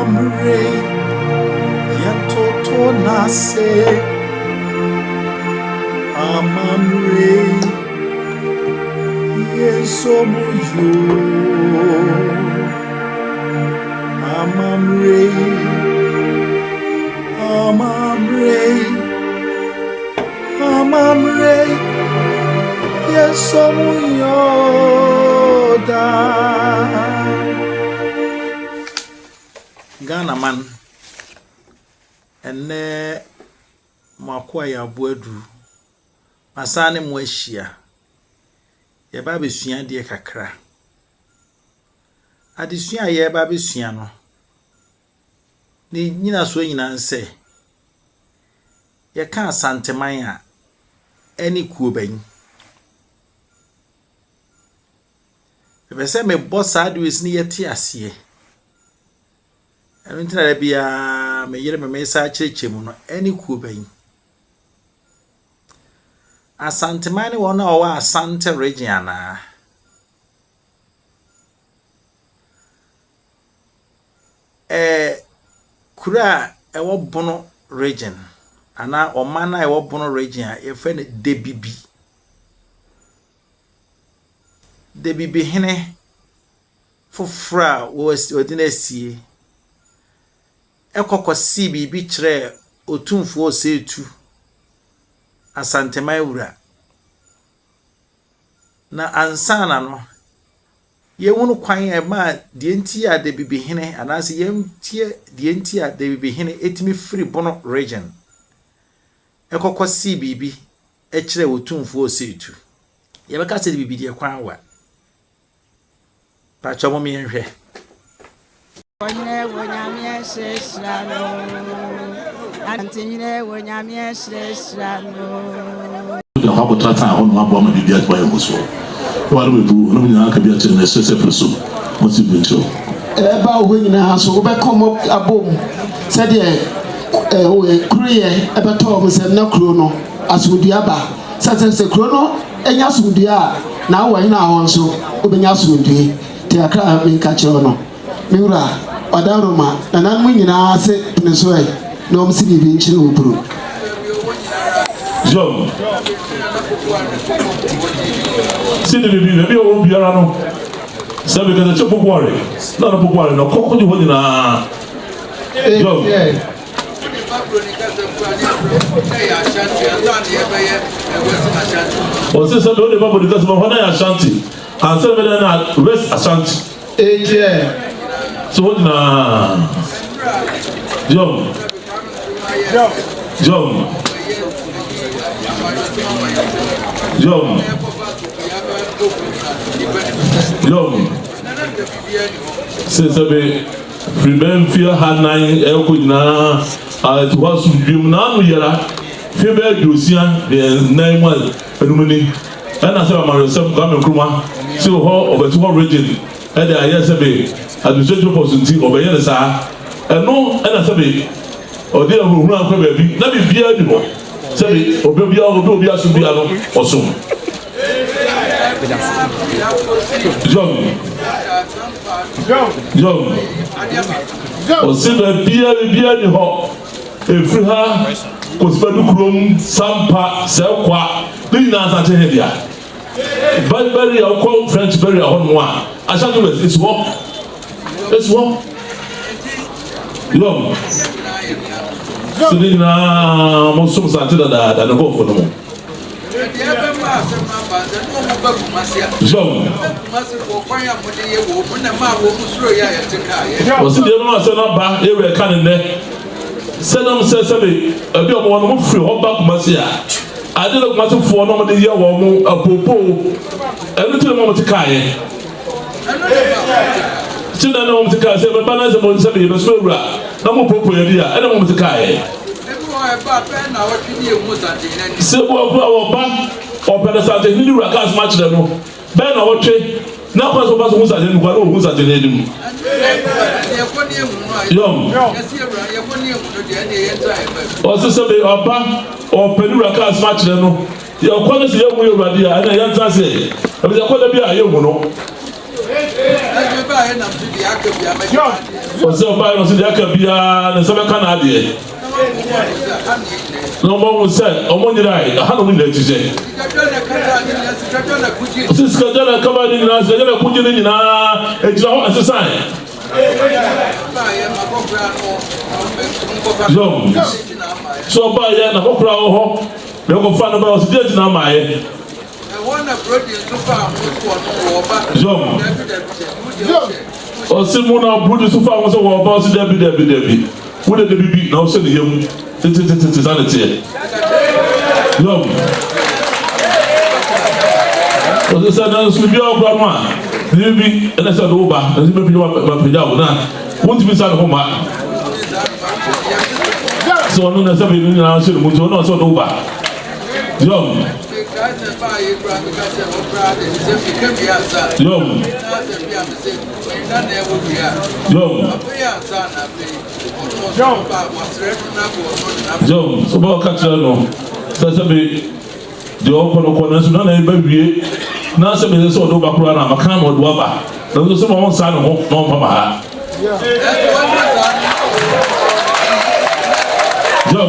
amamre yatoto nase amamre yesomuyo amamre yesomuyo da Ghana man ene makwa ya boadu masane mo ahia ye ba besua de kakra adesua ye ba besua no ni nyina so nyina nse ye ka Asante man a eni kuo ban be se me boss adwes ni yete ase Entra bia me yire me mesa chechemu no eni kuo ban Asante man wona o wa Asante region na kura ewo Bono region ana o mana ewo Bono region a ye fe ne Debibihene fofra wo odinasie ekokosi bibi kire otumfo osetu Asante maiwura na ansana no ye wonu kwan e ma de enti a Debibihene anase ye ntie de enti a Debibihene etimi free Bono region ekokosi bibi e kire otumfo osetu ye beka se bibi de kwan wa pa chomo mi enhwe Asantehene wonyame sresrano ya habo trata on ma bo ma bibia to ya muso wa ru bu no nyina ka bia tere na sese preso mo si bincho ba ho nyina so wo be kom abom se de kruye e be to mo se na kru no asudua ba se kru no enya asudua na wo nyina ho so obenya asudua te akra me ka chiro no miura odaroma na nan mo nyina se pneso e no mo si bibi nchi no buru Jom. See the baby, maybe I won't be around. So because the chop of worry, not a book worry, no cocoa you hold in a Jom. Or since I don't remember because of what I Asante, and 7 and West Asante. So what in a Jom. Since I be Freeman fear had 9 elkuna it was now yara Feber Lucian the 9 months and I said myself coming Kruma so of a 2 region and I yesterday administrative opportunity of a Yenasa and no and I said or there will run for baby let me be anymore. Say, Obia should be alone also. John. Or say the beer the hot. If you have was Bedroom, Sampa, Selqua, Lina Asantehene. But very I'll call French very on one. Asante it's walk. It's walk. Long. So then most of that and go for them. John. Was the other one back here cannon there? Send them says a bit of one free hop back Masia. I didn't want to for no the year or more a popo. A little moment to Kai. Still I know to Kai, say, but Banaz and Monsabi, the Sura, no more popo idea, I don't want to Kai. Say, well, back or Asantehene new records much than no. Ben or trade, now pass over who's at him, who's at him. Young. Also, say, or back or Peru records much than no. Your quality of your radio, and I answer say, I was a quality of your mono. Ose oba no se de aka bia na se be kana de. No mo se omonyira ha no nyina tije. Sis ka jana kaba ni na se jana kunji ni na ejira ho asesan. Yo. So ba ya na kokura ho. Le ko fa no ba o se de na amaye. O se mo na brodi so fa so wo ba so debi wo de bibi na o se ne yam tete sanete yo o se sa na so bi o bra no a bibi na se do ba na se bi ba peja wo na won ti bi sa no ma so no na se bi ni na se mo jo na so do ba yo Yo, so ba ka tira no. Sa be de o kono na so na e ba wie. Na se be so do ba kura na maka no do ba. Na so mo sa no no pa ba. Yo.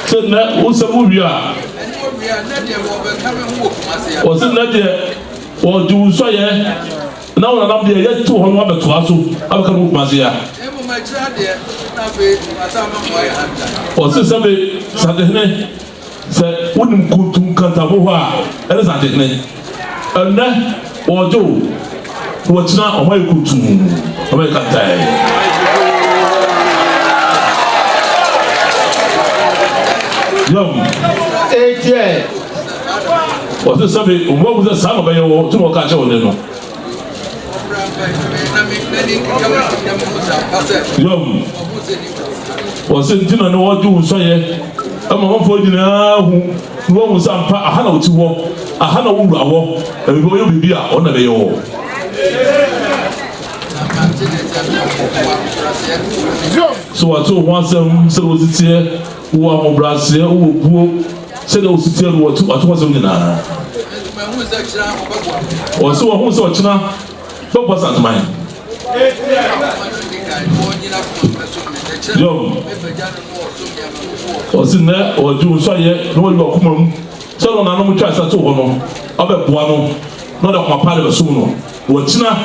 So na o se mu wia. O se na de o du so ye. Na o na de ye tu ho no ba to aso. Abaka mu kuma se ya. O se sabe Asantehene se wonim kuntum kantabo ho a ele Asantehene enne ojo wo tina o mai kuntum o mai kantai yom etie o se sabe o mo bu sa no be yo tu mo ka che o ne no yom o se ntina no ojo so ye ama mafo nyina hu no mu sampa aha na oti wo aha na wuru awo ebi yo bibi a ona be yo so wato wansam se wo titie wo amobrase wo buo se de wo titie wo wato wansam nyina o so wo hu se o kina bo santman yo o sin na o ju so ye no wo ko mum so no na no mu twa sa to ho no obeboa no no da kwa pale besu no wo tina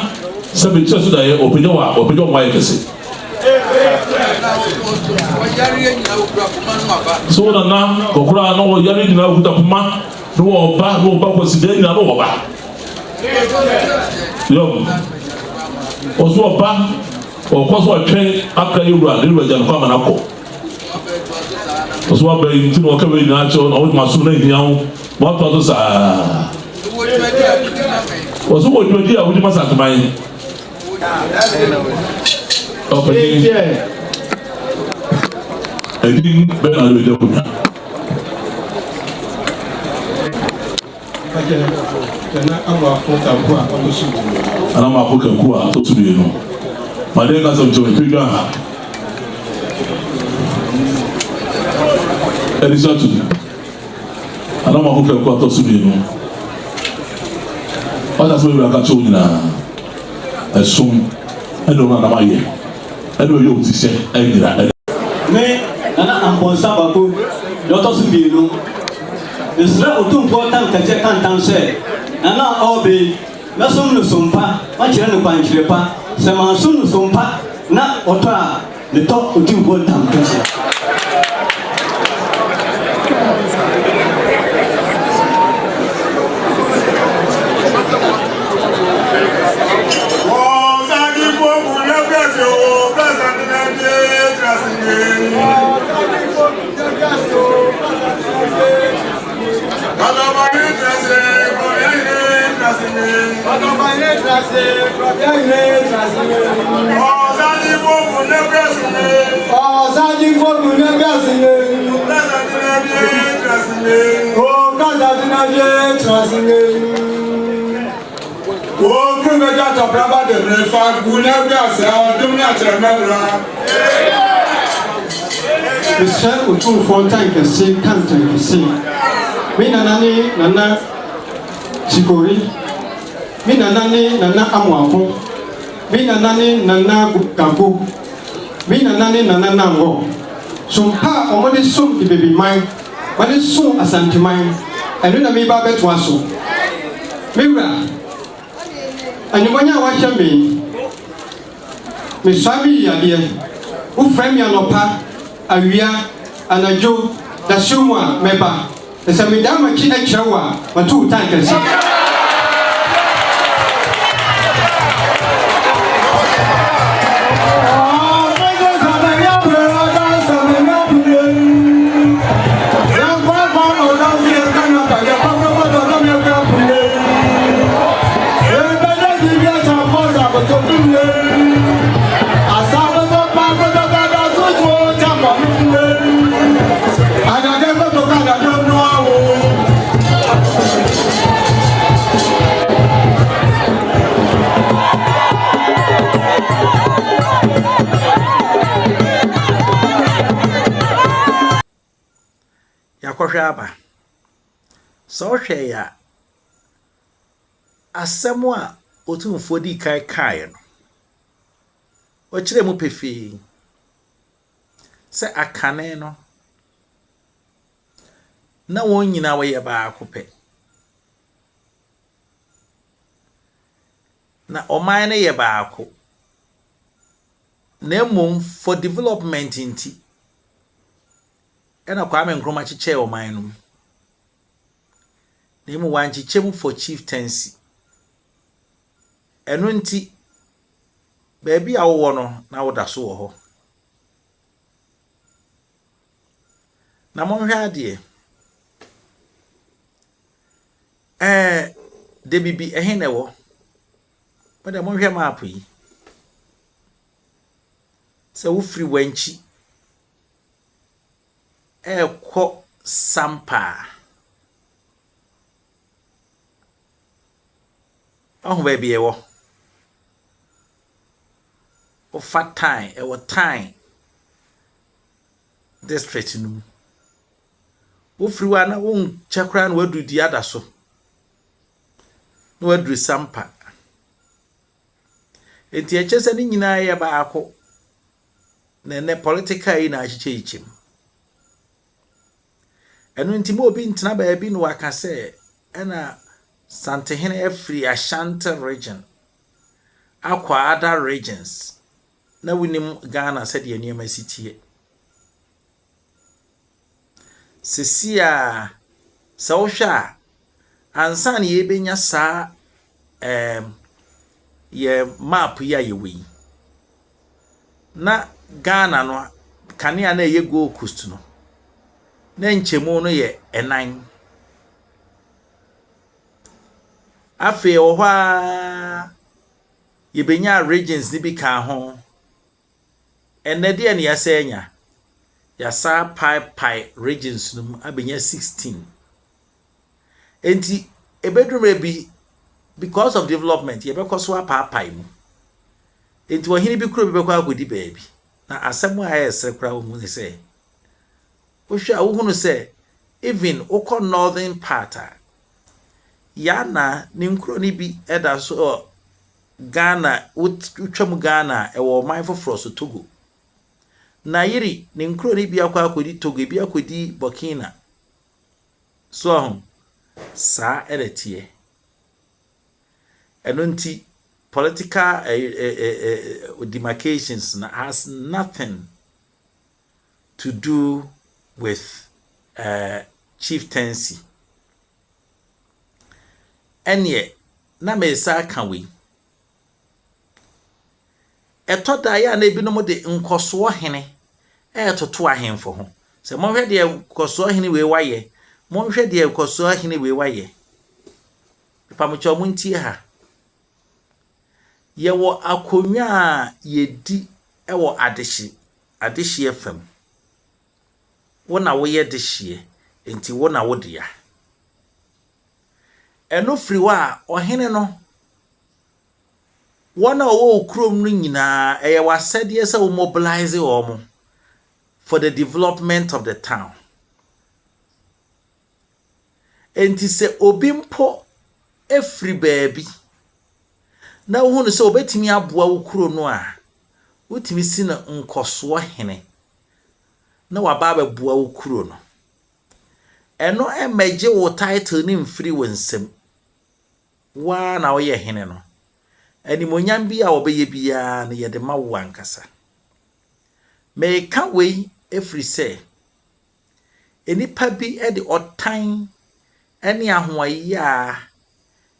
se be twa so da ye opejo wa ye kese so na kokura no wo yari dina okuta puma no wo ba ko si de na no wo ba yo o so ba o ko so twen aka yura de jan kwa manako o so ba yin ti no ka we na cho o ma su na yin yawo mo to so sa o so mo jodi a wo di masa tman o pe ni edin be na le de ko kana awa ko ta ko a ko su ana ma ko kan ku a to su bi no ma de ka so jo pe ga Elisatu ana ma ko kan ku a to su bi no wata so bi aka cho nyina esum edo na ma ye edo yo ti se enira me ana amponsa bako yoto su bi no Isra otum ko tan kaje kan tan se ana obi na sum no sumpa ma kire no kwankyire pa se ma sum no sumpa na oto a ne to otum ko tan kaje Michel otu fontaine que c'est quand que c'est mais nana chikori me nana Amwako, me nana Gago, me nana Nango. So pa omode som Debibihene, wale so Asantehene, enu na me ba beto aso. Mewura, anyumanya wa me swami yade, wo frame anopa, awia, anajo, da shumwa meba. Esa me dama ki echewa, wa tu tan kesi. Yakohwaba so hwe ya asemu a otumfo di kai no o kire mu pefi se akane no na won nyina we ba akopɛ na oman ne ye ba ako na mum for development inti ena kwa Nkrumah chiche oman no na mu wan chiche for chieftaincy eno nti baabi a wo no na wo da so wo ho na monhwe ade Debibihene wo wada monhwe map yi se wo free wanchi ekɔ sampa ahu baabi ewo o fatine ewo time district no wo free wa na wo nchakra na wadu di ada so na wadu sampa enti echese ni nyina ye ba akɔ na ne political yi na achiche ichim enu nti mo obi ntena baabi no waka se ena Asantehene every Asante region akwa other regions na winim Ghana said ye niam asitie sesia sawhwa ansan ye benya sa ye map ya ye wi na Ghana no kanea na ye Gold Coast no na nchemu no ye enan afi ohwa ye benya regions ni bi ka ho enede ya ne yasenya yasa pai regions no abenya 16 enti ebedrum bi because of development ye bekoso pai mu enti ohini bi kuro bi bekọ agodi baabi na asemu ayesre kra wo mu ne se ohwa wo hunu se even ukọ northern part yana ni nkuro ni bi eda so Ghana utwam Ghana ewo man foforo so Togo na yiri ni nkuro ni bi akwa akodi Togo bi akodi Burkina so sa eretie enonti political demarcations has nothing to do with chieftaincy enye na mesa kan we etoda ya na ebinom de nkoso hene etoto ahemfo ho se monhwe de nkoso hene we waye monhwe de nkoso hene we waye pamocho muntie ha yewo akonwa yedi ewo adehye efam wona wo ye dehye enti wona wo de ya eno friwa ohene no wona wo krom no nyina eye wasede se wo mobilize omo for the development of the town enti se obi mpo efri baabi na wo hu se obetimi aboa wo kuro no a wotimi si na nkoso hene na waba abua wo kuro no eno emeje wo title ni mfiri wonsem wa na wo ye hene no animonyam bi a obeye bia na ye de ma wo ankasa me ka we efri se enipa bi e de otan ene ahoayi a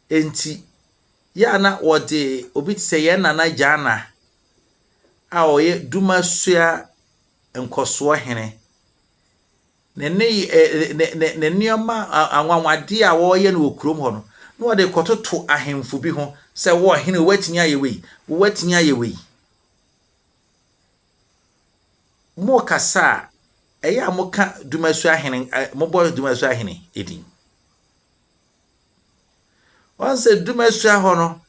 enti ya na wode obi tse ye nana jana a oye dumasua nkoso hene ne nioma anwanwade a wo ye no okrom ho no na wode kototo ahemfu bi ho se wo hene watinya ye wei mo kasa eya mo ka dumasua hene mo boy dumasua hene edin once dumasua ho no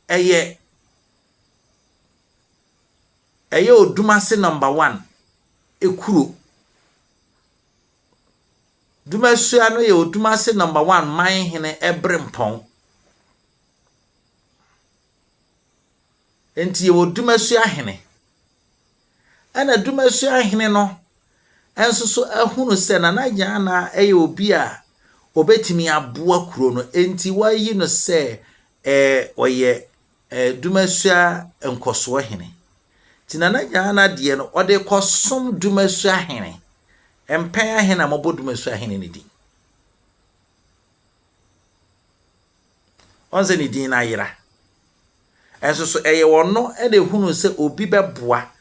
eye odumase number 1 ekuro dumasua no ye odumase number 1 man hene ebrempon enti ye odumasua hene ana dumasua hene no enso so ahunu se na nagya na eye obi a obetimi aboa kuro no enti wayi no se oye dumasua nkoso hene tinana nyana de no ode kosom dumasua hene empen ahena mobo dumasua hene ne di onze ni din na yira enso so eye wono e de hunu se obi beboa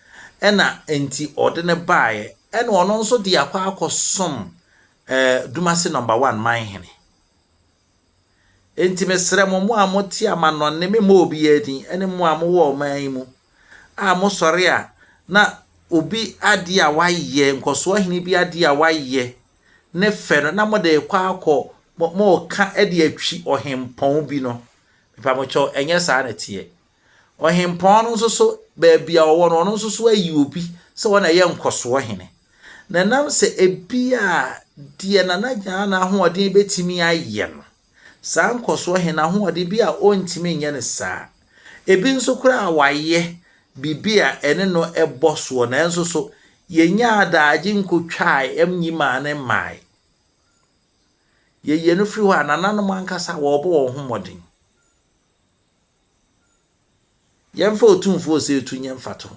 ena enti ode ne baaye ena ono nso de akwa akosom dumase number 1 man hene enti mesre mo amoti amano ne me mo obi edin ene mo amwo man mu a mo sori a na obi ade a waye nkoso hene bi ade a waye ne fe no na mo de kwa akọ mo ka ede atwi ohempon bi no pa mo cho enye sa na tie ohempon no so ba bia owo no no so ayi obi se wona ye nkoso hene na nam se ebi a die na gya na ahoɔden betimi aye no sa nkoso hene ahoɔden bi a ontimi nye ne sa ebi nso kura awaye bibia ene no eboso na enso so yenya adaaje nkotwae emnyima ne mai ye no firi ho anananom ankasa wo bo wo homoden yemfa otumfo se etunye mfato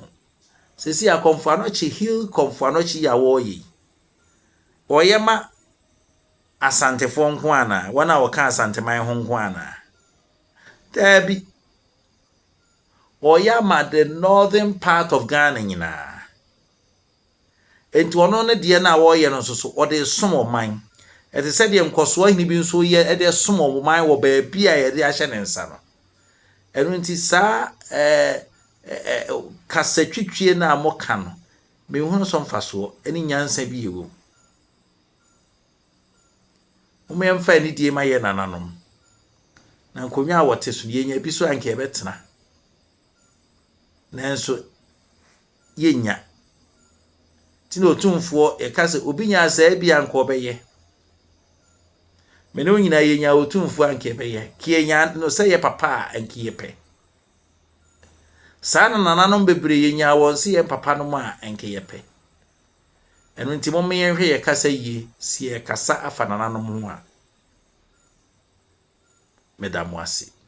sesi akomfo anochi hill komfo anochi ya wo yi oyema asantefo nko ana wana woka asante man ho nko ana tabi oyama the northern part of Ghana nyina enti ono ne de na wo ye no so ode som man ete se de nkoso ahini bi nso ye ede som man wo ba bia ye de ahye ne nsa no enu nti sa kasatwitwie na amoka no me hu so mfaso eni nyansa bi yewo umemfa ni die ma ye nananom na nkonwa a wote so ye nya bi so anke betena nanso yenya tino otumfo e kase obi nya asa bia anka obeye me no nyina yenya otumfo anka ebeye kienya no se ye papa anki yepe sana nananom bebre yenya won se ye papa no ma anka yepe eno ntimo me yenhwe ye kasa yi si ye kasa afa nananom ho a medamwase